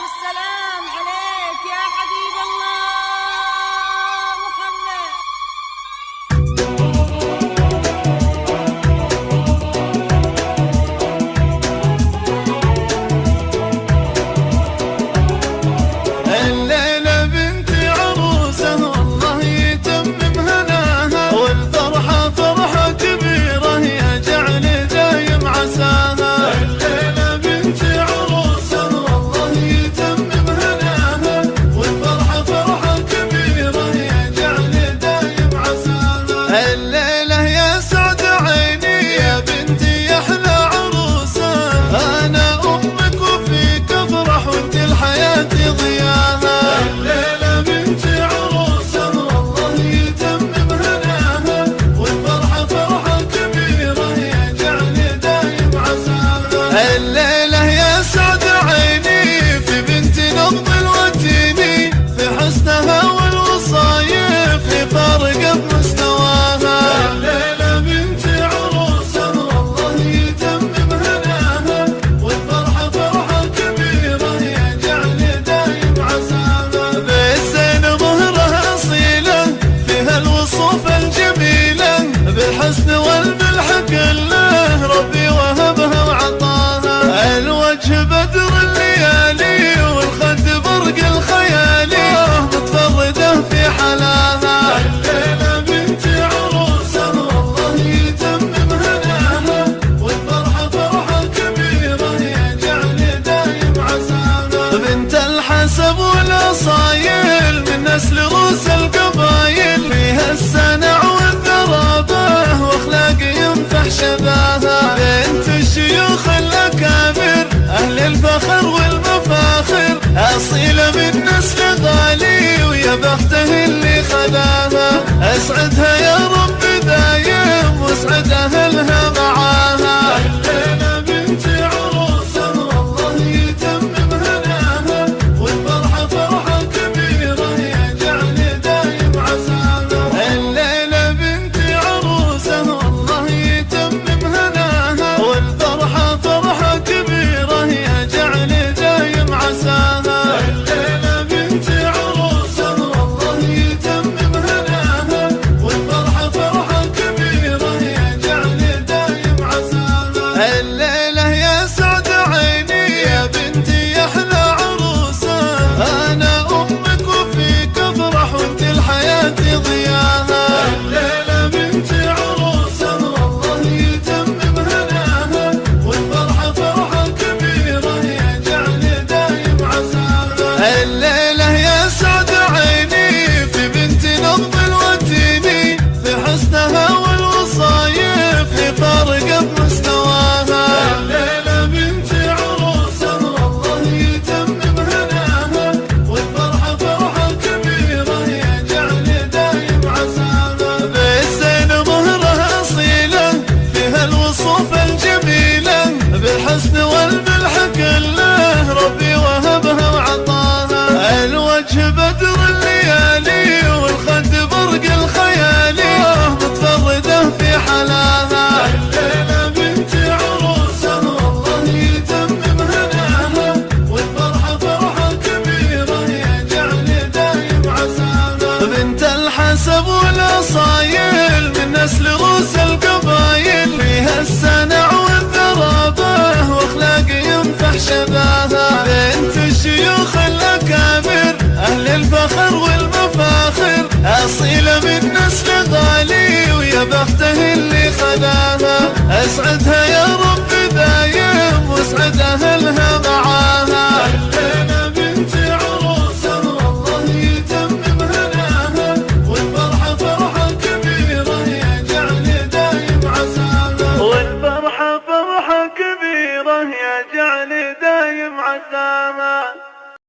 السلام عليك يا حبيب الله محمد. الليلة بنتي عروسة والله يتمم هناها، والفرحة فرحة كبيرة يا جعل دايم عساها. الليلة بنتي عروسة والله يتمم هناها، والفرحة فرحة كبيرة يا جعل دايم عساها. الليلة يا سعد عيني يا بنتي يا أحلى عروسة، أنا أمك وفيك أفرح وأنت لحياتي ضياها. الليلة بنتي عروسة والله يتمم هناها، والفرحة فرحة كبيرة يا جعل دايم عساها. الليلة يا سعد عيني في بنتي نبض الوتيني، في حسنها والوصايف فارقة بمستواها. الليلة بنتي عروسة والله يتمم هناها، والفرحة فرحة كبيرة يا جعل دايم عساها. بالزين ظهرها أصيلة فيها الوصوف الجميلة، بالحسن والملح كله ربي وهبها وعطاها. الوجه بدر الليالي والخد برق الخيالي، متفردة في حلاها. الليلة بنتي عروسة والله يتمم هناها، والفرحة فرحة كبيرة يا جعل دايم عساها. بنت الحسب والأصايل من نسل روس القبايل، فيها السنع والذرابة واخلاق ينفح شباها. بنت الشيوخ الأكابر أهل الفخر والمفاخر، أصيلة من نسل غالي ويا بخته اللي خلاها. أسعدها يا رب دايم واسعد أهلها معاها. الليلة بنتي عروسة والله يتمم هناها، والفرحة فرحة كبيرة يا جعل دايم عساها. الليلة بنتي عروسة والله يتمم هناها، والفرحة فرحة كبيرة يا جعل دايم عساها. الليلة بنتي عروسة والله يتمم هناها، والفرحة فرحة كبيرة يا جعل دايم عساها. الليلة يا سعد عيني يا بنتي يا أحلى عروسة، أنا أمك وفيك أفرح وأنت لحياتي ضياها. الليلة بنتي عروسة والله يتمم هناها، والفرحة فرحة كبيرة يا جعل دايم عساها. الليلة يا سعد عيني في بنتي نبض الوتيني، في حسنها والوصايف فارقة بمستواها. الليلة بنتي عروسة والله يتمم هناها، والفرحة فرحة كبيرة يا جعل دايم عساها. بالزين ظهرها أصيلة فيها الوصوف الجميلة، بالحسن والملح كله ربي وهبها وعطاها. الوجه بدر الليالي والخد برق الخيالي، متفردة في حلاها. الليلة بنتي عروسة والله يتمم هناها، والفرحة فرحة كبيرة يا جعل دايم عساها. بنت الحسب والأصايل من نسل روس القبايل، فيها السنع والذرابة واخلاق ينفح شباها. بنت الشيوخ الأكابر أهل الفخر والمفاخر، أصيلة من نسل غالي ويا بخته اللي خلاها. أسعدها يا رب دايم واسعد أهلها معاها.